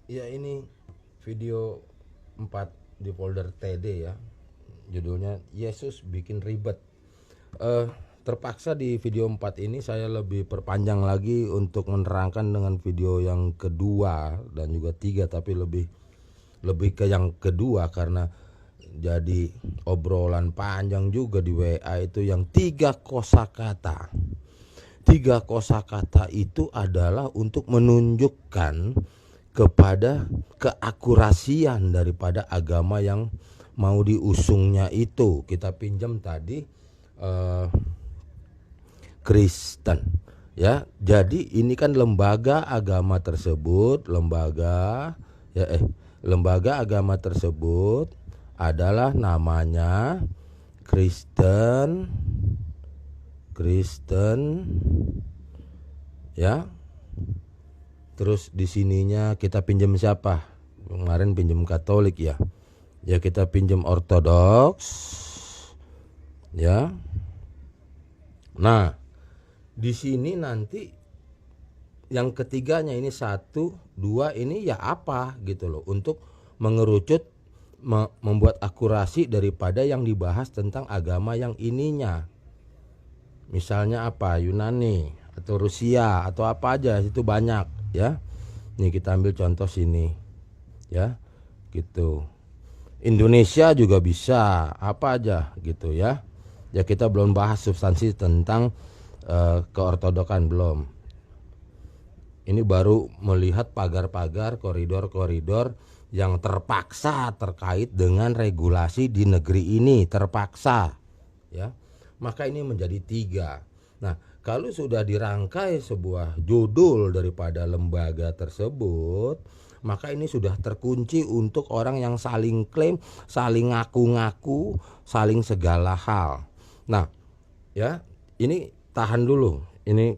Ya ini video 4 di folder TD ya. Judulnya Yesus bikin ribet. Terpaksa di video 4 ini saya lebih perpanjang lagi untuk menerangkan dengan video yang kedua dan juga 3, tapi lebih ke yang kedua karena jadi obrolan panjang juga di WA itu yang 3 kosakata. 3 kosakata itu adalah untuk menunjukkan kepada keakurasian daripada agama yang mau diusungnya itu. Kita pinjam tadi Kristen ya. Jadi ini kan lembaga agama tersebut, lembaga agama tersebut adalah namanya Kristen ya. Terus di sininya kita pinjam siapa? Kemarin pinjam Katolik ya. Ya kita pinjam Ortodoks. Ya. Nah, di sini nanti yang ketiganya ini 1, 2 ini ya apa gitu loh, untuk mengerucut membuat akurasi daripada yang dibahas tentang agama yang ininya. Misalnya apa? Yunani atau Rusia atau apa aja, itu banyak ya. Nih kita ambil contoh sini ya, gitu. Indonesia juga bisa, apa aja gitu ya. Ya kita belum bahas substansi tentang keortodokan, belum. Ini baru melihat pagar-pagar, koridor-koridor yang terpaksa terkait dengan regulasi di negeri ini, terpaksa ya. Maka ini menjadi 3. Nah, kalau sudah dirangkai sebuah judul daripada lembaga tersebut, maka ini sudah terkunci untuk orang yang saling klaim, saling ngaku-ngaku, saling segala hal. Nah, ya, ini tahan dulu. Ini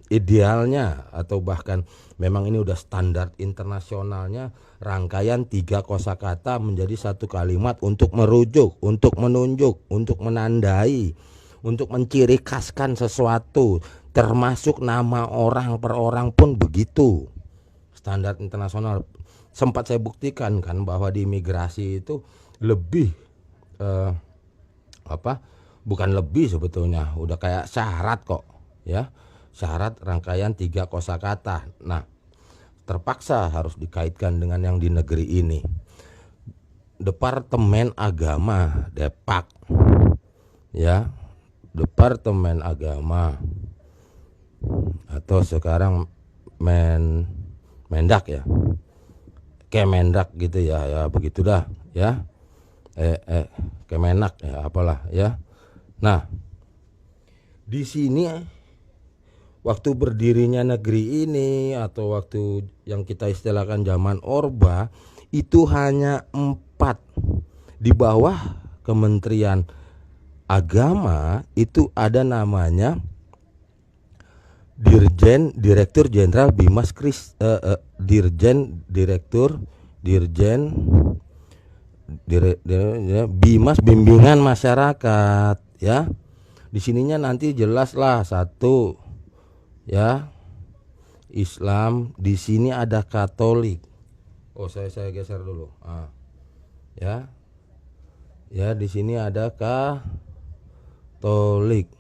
idealnya atau bahkan memang ini udah standar internasionalnya, rangkaian 3 kosakata menjadi 1 kalimat untuk merujuk, untuk menunjuk, untuk menandai, untuk menciri khaskan sesuatu, termasuk nama orang per orang pun begitu. Standar internasional. Sempat saya buktikan kan bahwa di imigrasi itu lebih bukan lebih, sebetulnya udah kayak syarat kok ya. Syarat rangkaian 3 kosakata. Nah, terpaksa harus dikaitkan dengan yang di negeri ini. Departemen Agama Depak ya, Departemen Agama atau sekarang Mendak ya, Kemendak gitu ya, ya begitu dah ya, Kemenak ya, apalah ya. Nah, di sini waktu berdirinya negeri ini atau waktu yang kita istilahkan zaman Orba itu hanya 4. Di bawah Kementerian Agama itu ada namanya Direktur Jenderal Bimas Bimas Bimbingan Masyarakat ya. Di sininya nanti jelas lah 1 ya, Islam. Di sini ada Katolik. Oh, saya geser dulu. Ya. Ya, di sini ada Katolik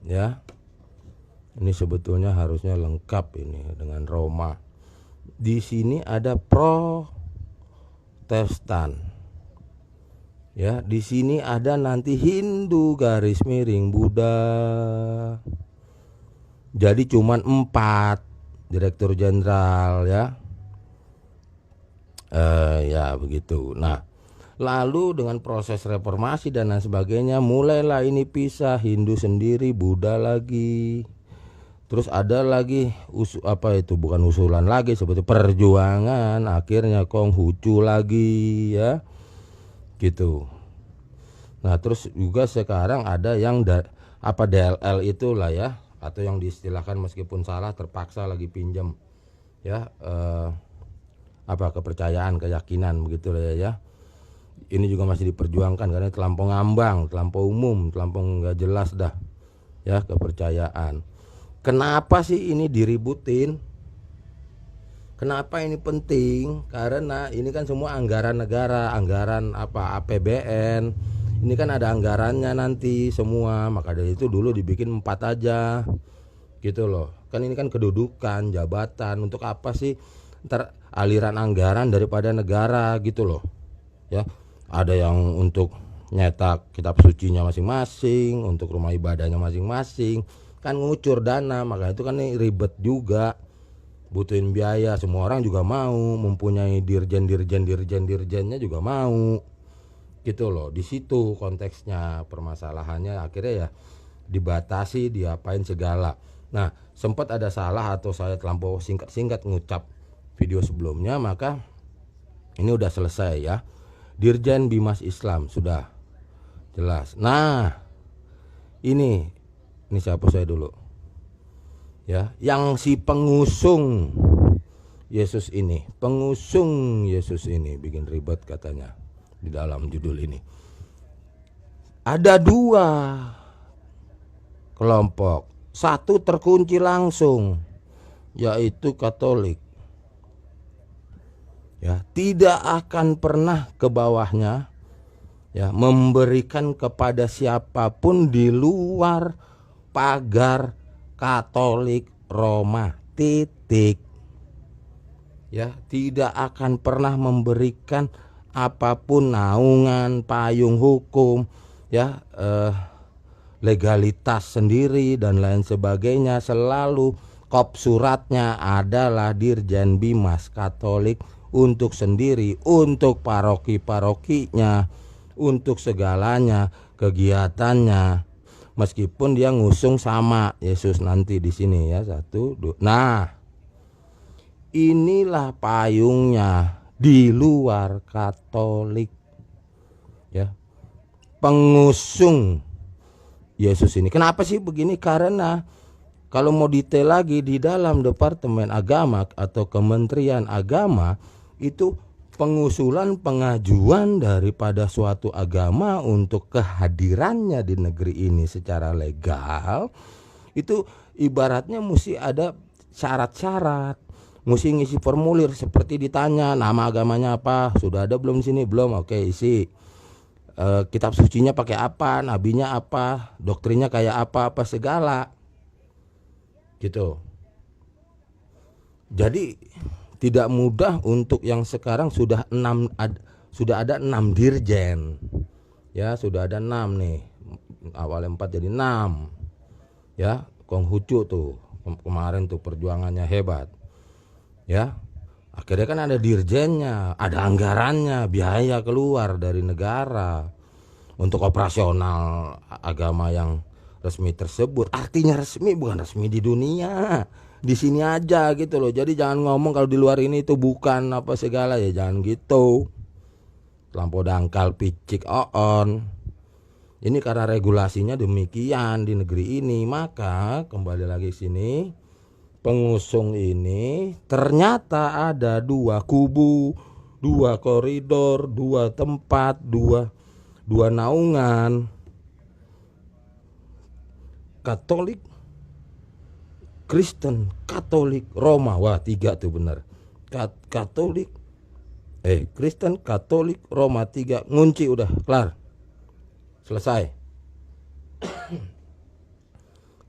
ya. Ini sebetulnya harusnya lengkap ini dengan Roma. Di sini ada Protestan. Ya, di sini ada nanti Hindu garis miring Buddha. Jadi cuman 4 direktur jenderal ya. Ya begitu. Nah, lalu dengan proses reformasi dan lain sebagainya, mulailah ini pisah, Hindu sendiri, Buddha lagi. Terus ada lagi bukan usulan lagi, seperti perjuangan, akhirnya Konghucu lagi ya. Gitu. Nah, terus juga sekarang ada yang DLL itulah ya, atau yang diistilahkan meskipun salah terpaksa lagi pinjam ya, kepercayaan, keyakinan begitu ya. Ini juga masih diperjuangkan karena terlampau ngambang, terlampau umum, terlampau nggak jelas dah ya kepercayaan. Kenapa sih ini diributin? Kenapa ini penting? Karena ini kan semua anggaran negara, anggaran apa APBN. Ini kan ada anggarannya nanti semua. Maka dari itu dulu dibikin 4 aja. Gitu loh. Kan ini kan kedudukan, jabatan. Untuk apa sih ntar aliran anggaran daripada negara gitu loh. Ya. Ada yang untuk nyetak kitab sucinya masing-masing, untuk rumah ibadahnya masing-masing. Kan ngucur dana, maka itu kan ini ribet juga. Butuhin biaya, semua orang juga mau mempunyai dirjennya juga mau gitu loh. Di situ konteksnya permasalahannya, akhirnya ya dibatasi, diapain segala. Nah, sempat ada salah atau saya terlampau singkat ngucap video sebelumnya, maka ini udah selesai ya. Dirjen Bimas Islam sudah jelas. Nah, ini siapa saya dulu ya, yang si pengusung Yesus ini bikin ribet katanya di dalam judul ini. Ada 2 kelompok, satu terkunci langsung yaitu Katolik ya, tidak akan pernah ke bawahnya ya, memberikan kepada siapapun di luar pagar Katolik Roma, titik ya. Tidak akan pernah memberikan apapun, naungan, payung hukum ya, legalitas sendiri dan lain sebagainya. Selalu kop suratnya adalah Dirjen Bimas Katolik untuk sendiri, untuk paroki-parokinya, untuk segalanya, kegiatannya. Meskipun dia ngusung sama Yesus nanti di sini ya, 1, 2. Nah, inilah payungnya di luar Katolik ya, pengusung Yesus ini. Kenapa sih begini? Karena kalau mau detail lagi, di dalam Departemen Agama atau Kementerian Agama itu pengusulan pengajuan daripada suatu agama untuk kehadirannya di negeri ini secara legal, itu ibaratnya mesti ada syarat-syarat, mesti ngisi formulir seperti ditanya nama agamanya apa, sudah ada belum sini, belum, oke isi, kitab sucinya pakai apa, nabinya apa, doktrinnya kayak apa segala gitu. Jadi tidak mudah untuk yang sekarang sudah ada 6 dirjen ya, sudah ada 6 nih, awal 4 jadi 6 ya. Konghucu tuh kemarin tuh perjuangannya hebat ya, akhirnya kan ada dirjennya, ada anggarannya, biaya keluar dari negara untuk operasional agama yang resmi tersebut. Artinya resmi, bukan resmi di dunia, di sini aja gitu loh. Jadi jangan ngomong kalau di luar ini itu bukan apa segala ya, jangan gitu. Lampau dangkal picik on. Ini karena regulasinya demikian di negeri ini. Maka kembali lagi sini, pengusung ini ternyata ada 2 kubu, 2 koridor, 2 tempat, 2 naungan. Katolik, Kristen, Katolik, Roma. Wah, 3 tuh benar. Katolik, Kristen, Katolik, Roma, 3. Ngunci udah, kelar. Selesai.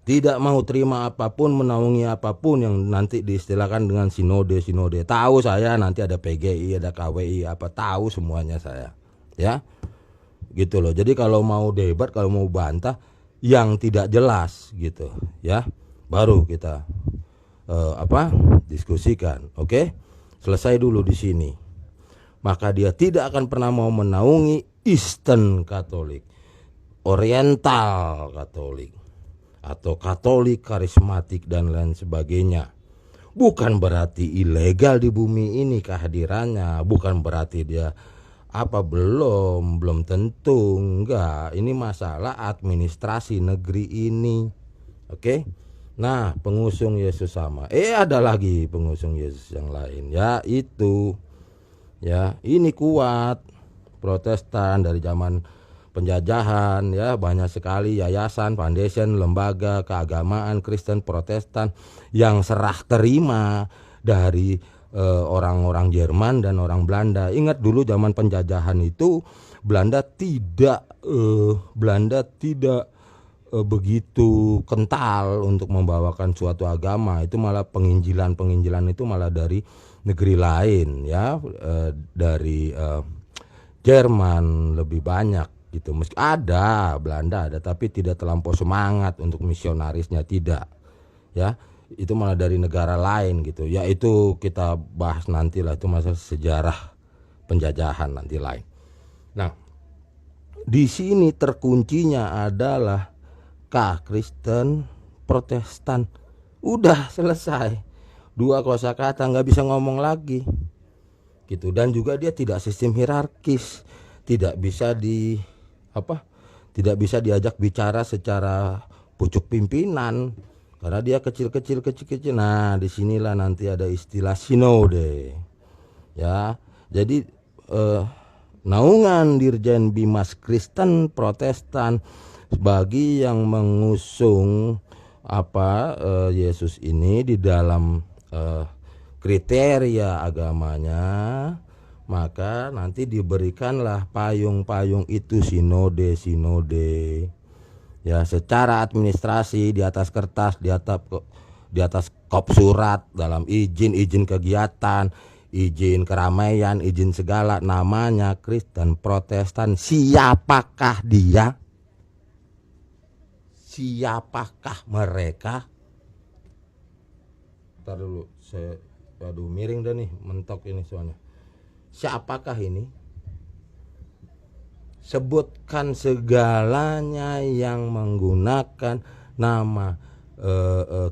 Tidak mau terima apapun, menaungi apapun yang nanti diistilahkan dengan sinode. Tahu saya nanti ada PGI, ada KWI, apa tahu semuanya saya. Ya. Gitu loh. Jadi kalau mau debat, kalau mau bantah yang tidak jelas gitu, ya. Baru kita diskusikan, oke? Selesai dulu di sini. Maka dia tidak akan pernah mau menaungi Eastern Katolik, Oriental Katolik, atau Katolik karismatik dan lain sebagainya. Bukan berarti ilegal di bumi ini kehadirannya, bukan berarti dia belum tentu, enggak. Ini masalah administrasi negeri ini, oke? Nah, pengusung Yesus sama. Ada lagi pengusung Yesus yang lain, ya itu, ya ini kuat. Protestan dari zaman penjajahan, ya banyak sekali yayasan, foundation, lembaga keagamaan Kristen Protestan yang serah terima dari orang-orang Jerman dan orang Belanda. Ingat dulu zaman penjajahan itu Belanda tidak begitu kental untuk membawakan suatu agama. Itu malah penginjilan itu malah dari negeri lain ya, dari Jerman lebih banyak gitu. Meski ada Belanda ada, tapi tidak terlampau semangat untuk misionarisnya, tidak ya. Itu malah dari negara lain gitu ya. Itu kita bahas nanti lah, itu masalah sejarah penjajahan nanti lain. Nah, di sini terkuncinya adalah Kristen, Protestan. Udah selesai, 2 kosakata, nggak bisa ngomong lagi gitu. Dan juga dia tidak sistem hierarkis, tidak bisa tidak bisa diajak bicara secara pucuk pimpinan karena dia kecil-kecil. Nah, disinilah nanti ada istilah sinode ya. Jadi naungan Dirjen Bimas Kristen Protestan bagi yang mengusung Yesus ini di dalam kriteria agamanya, maka nanti diberikanlah payung-payung itu, sinode ya, secara administrasi di atas kertas, di atas kop surat, dalam izin kegiatan, izin keramaian, izin segala, namanya Kristen Protestan. Siapakah dia? Siapakah mereka? Ntar dulu, miring dah nih, mentok ini soalnya. Siapakah ini? Sebutkan segalanya yang menggunakan nama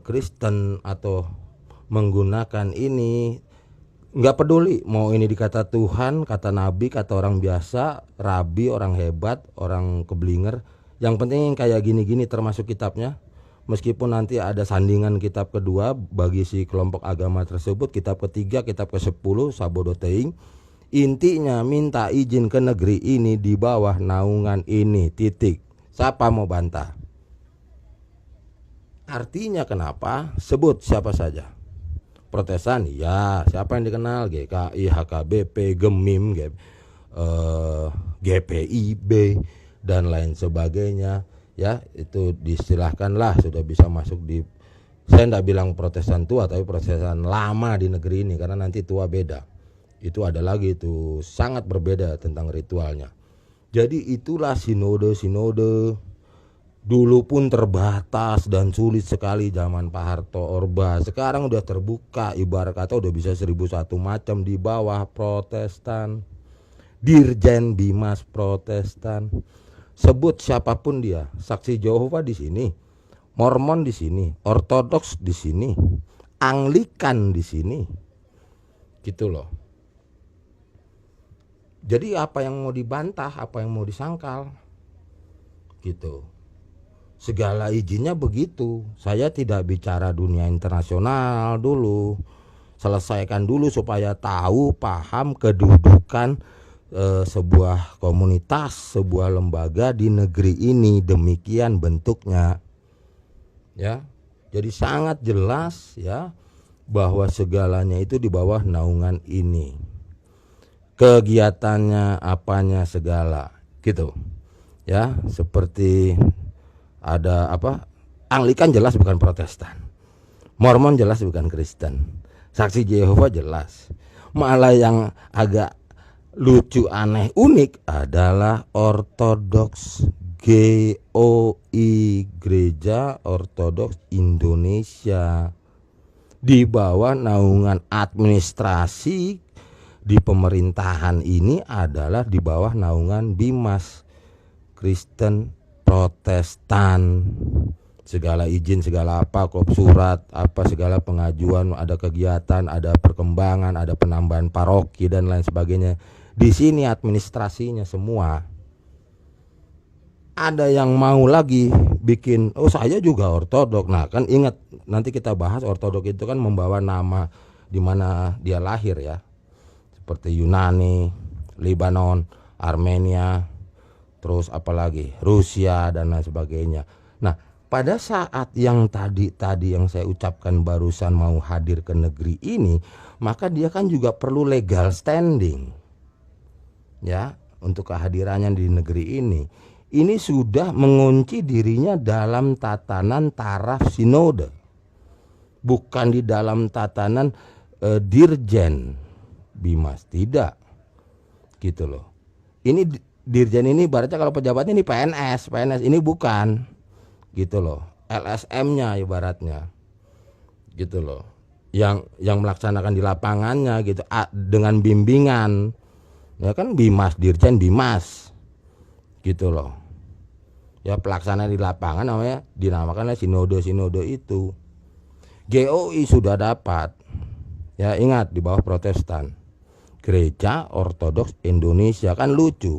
Kristen atau menggunakan ini, nggak peduli mau ini dikata Tuhan, kata Nabi, kata orang biasa, rabi, orang hebat, orang keblinger. Yang penting kayak gini-gini termasuk kitabnya. Meskipun nanti ada sandingan kitab kedua bagi si kelompok agama tersebut, kitab ketiga, kitab ke-10, Sabodo Teing. Intinya minta izin ke negeri ini di bawah naungan ini, titik. Siapa mau bantah? Artinya kenapa? Sebut siapa saja. Protestan, ya. Siapa yang dikenal? GKI, HKBP, GEMIM, GPIB dan lain sebagainya. Ya, itu disilahkanlah, sudah bisa masuk di. Saya tidak bilang Protestan tua, tapi Protestan lama di negeri ini, karena nanti tua beda. Itu ada lagi, itu sangat berbeda tentang ritualnya. Jadi itulah sinode. Dulu pun terbatas dan sulit sekali zaman Pak Harto Orba. Sekarang udah terbuka, ibarat kata udah bisa 1001 macam di bawah Protestan. Dirjen Bimas Protestan. Sebut siapapun dia, Saksi Yehova di sini, Mormon di sini, Ortodoks di sini, Anglikan di sini. Gitu loh. Jadi apa yang mau dibantah, apa yang mau disangkal, gitu. Segala izinnya begitu. Saya tidak bicara dunia internasional dulu. Selesaikan dulu supaya tahu, paham kedudukan sebuah komunitas, sebuah lembaga di negeri ini. Demikian bentuknya. Ya. Jadi sangat jelas ya bahwa segalanya itu di bawah naungan ini. Kegiatannya, apanya, segala gitu ya. Seperti ada Anglikan jelas bukan Protestan, Mormon jelas bukan Kristen, Saksi Yehova jelas. Malah yang agak lucu, aneh, unik adalah Ortodoks, GOI, Gereja Ortodoks Indonesia, di bawah naungan administrasi di pemerintahan ini adalah di bawah naungan Bimas Kristen Protestan. Segala izin, segala kop surat, segala pengajuan, ada kegiatan, ada perkembangan, ada penambahan paroki dan lain sebagainya. Di sini administrasinya semua. Ada yang mau lagi bikin, saya juga Ortodok. Nah, kan ingat nanti kita bahas Ortodok itu kan membawa nama di mana dia lahir ya. Seperti Yunani, Lebanon, Armenia, terus apalagi Rusia dan lain sebagainya. Nah, pada saat yang tadi yang saya ucapkan barusan mau hadir ke negeri ini, maka dia kan juga perlu legal standing, ya, untuk kehadirannya di negeri ini. Ini sudah mengunci dirinya dalam tatanan taraf sinode, bukan di dalam tatanan dirjen Bimas, tidak, gitu loh. Ini dirjen ini ibaratnya kalau pejabatnya ini PNS ini bukan, gitu loh, LSM-nya ibaratnya, gitu loh, yang melaksanakan di lapangannya gitu, dengan bimbingan, ya kan, Bimas, Dirjen Bimas, gitu loh, ya, pelaksana di lapangan namanya dinamakan sinode itu. GOI sudah dapat, ya, ingat di bawah Protestan, Gereja Ortodoks Indonesia, kan lucu,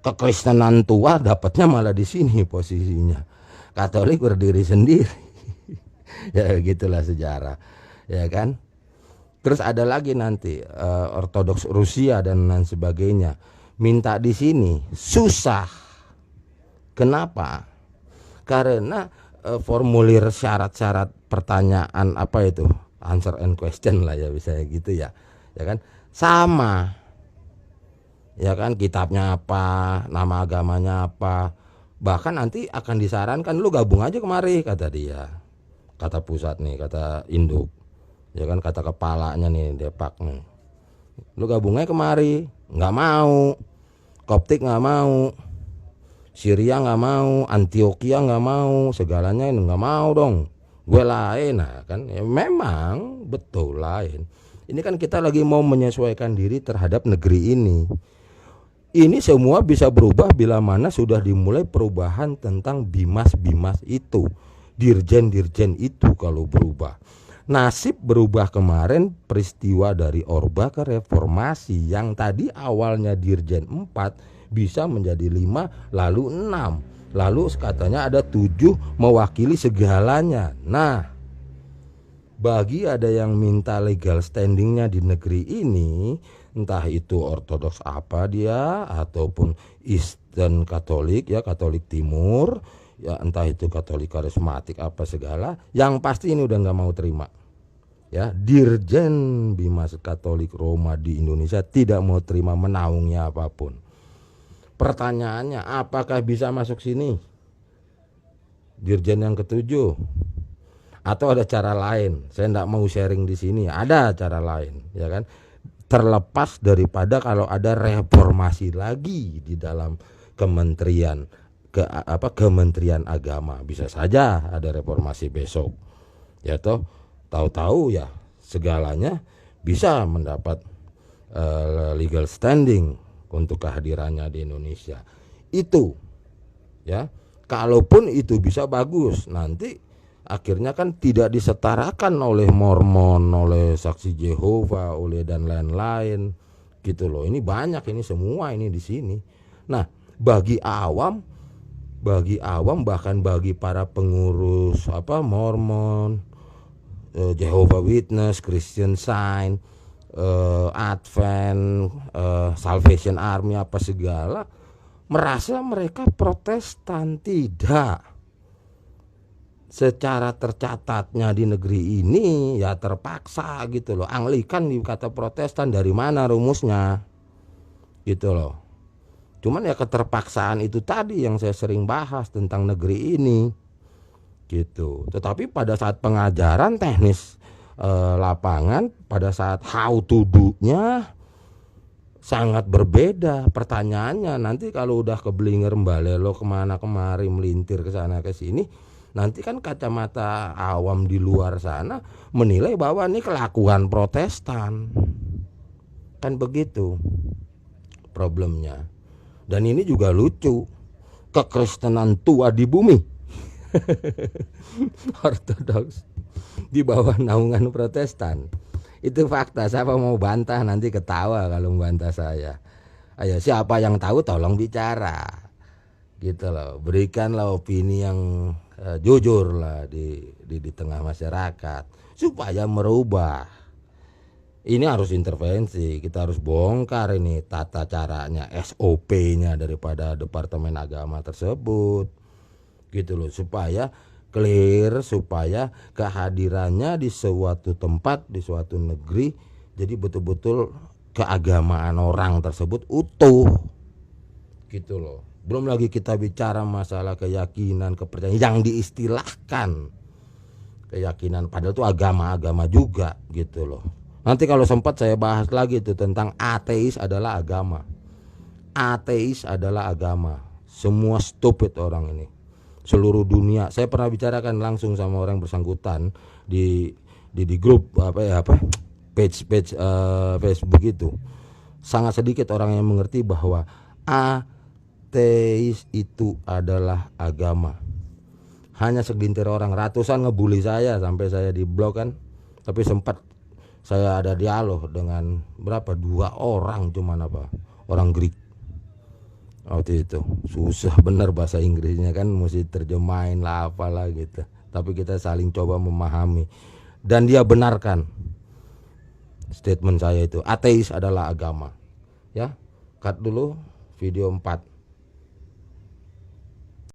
kekristenan tua dapatnya malah di sini posisinya, Katolik berdiri sendiri. Ya gitulah sejarah, ya kan. Terus ada lagi nanti Ortodoks Rusia dan lain sebagainya, minta di sini susah. Kenapa? Karena formulir syarat-syarat pertanyaan apa itu, answer and question lah ya, bisa gitu ya, ya kan, sama, ya kan, kitabnya apa, nama agamanya apa, bahkan nanti akan disarankan lu gabung aja kemari, kata dia, kata pusat nih, kata induk, ya kan, kata kepalanya nih Depak nih, lu gabungnya kemari. Nggak mau, Koptik nggak mau, Syria nggak mau, Antioquia nggak mau, segalanya nggak mau dong, gue lain. Nah kan, ya memang betul lain. Ini kan kita lagi mau menyesuaikan diri terhadap negeri ini. Ini semua bisa berubah bila mana sudah dimulai perubahan tentang bimas-bimas itu, dirjen-dirjen itu. Kalau berubah, nasib berubah kemarin peristiwa dari Orba ke reformasi, yang tadi awalnya dirjen 4 bisa menjadi 5, lalu 6, lalu katanya ada 7 mewakili segalanya. Nah, bagi ada yang minta legal standingnya di negeri ini, entah itu Ortodoks apa dia, ataupun Eastern Katolik, ya, Katolik Timur, ya, entah itu Katolik karismatik apa segala, yang pasti ini udah nggak mau terima, ya. Dirjen Bimas Katolik Roma di Indonesia tidak mau terima menaungnya apapun. Pertanyaannya, apakah bisa masuk sini dirjen yang ke-7? Atau ada cara lain? Saya enggak mau sharing di sini. Ada cara lain, ya kan? Terlepas daripada kalau ada reformasi lagi di dalam kementerian Kementerian Agama, bisa saja ada reformasi besok. Ya toh, tahu-tahu ya segalanya bisa mendapat legal standing untuk kehadirannya di Indonesia. Itu, ya, kalaupun itu bisa bagus, nanti akhirnya kan tidak disetarakan oleh Mormon, oleh Saksi Yehova, oleh dan lain-lain, gitu loh. Ini banyak, ini semua ini di sini. Nah, bagi awam bahkan bagi para pengurus Mormon, Jehovah Witness, Christian Science, Advent, Salvation Army apa segala, merasa mereka Protestan. Tidak. Secara tercatatnya di negeri ini ya terpaksa, gitu loh. Anglikan dikata Protestan, dari mana rumusnya, gitu loh. Cuman ya keterpaksaan itu tadi yang saya sering bahas tentang negeri ini, gitu. Tetapi pada saat pengajaran teknis lapangan, pada saat how to do-nya sangat berbeda. Pertanyaannya nanti kalau udah keblinger mbalelo kemana kemari, melintir ke sana ke sini, nanti kan kacamata awam di luar sana menilai bahwa ini kelakuan Protestan. Kan begitu problemnya. Dan ini juga lucu, kekristenan tua di bumi Ortodoks di bawah naungan Protestan. Itu fakta. Siapa mau bantah nanti ketawa kalau membantah saya. Ayo, siapa yang tahu tolong bicara, gitu loh. Berikanlah opini yang jujur lah di tengah masyarakat supaya merubah. Ini harus intervensi, kita harus bongkar ini tata caranya, SOP-nya daripada Departemen Agama tersebut, gitu loh, supaya clear supaya kehadirannya di suatu tempat, di suatu negeri, jadi betul-betul keagamaan orang tersebut utuh gitu loh. Belum lagi kita bicara masalah keyakinan, kepercayaan yang diistilahkan keyakinan, padahal itu agama-agama juga gitu loh. Nanti kalau sempat saya bahas lagi itu tentang ateis adalah agama. Ateis adalah agama. Semua stupid orang ini. Seluruh dunia. Saya pernah bicarakan langsung sama orang bersangkutan di grup page Facebook itu. Sangat sedikit orang yang mengerti bahwa ateis itu adalah agama. Hanya segelintir orang, ratusan ngebully saya sampai saya diblok kan. Tapi sempat saya ada dialog dengan berapa? 2 orang cuman orang Greek. Waktu itu susah bener bahasa Inggrisnya kan, mesti terjemahin lah apalah gitu. Tapi kita saling coba memahami. Dan dia benarkan statement saya itu, ateis adalah agama. Ya, cut dulu video 4.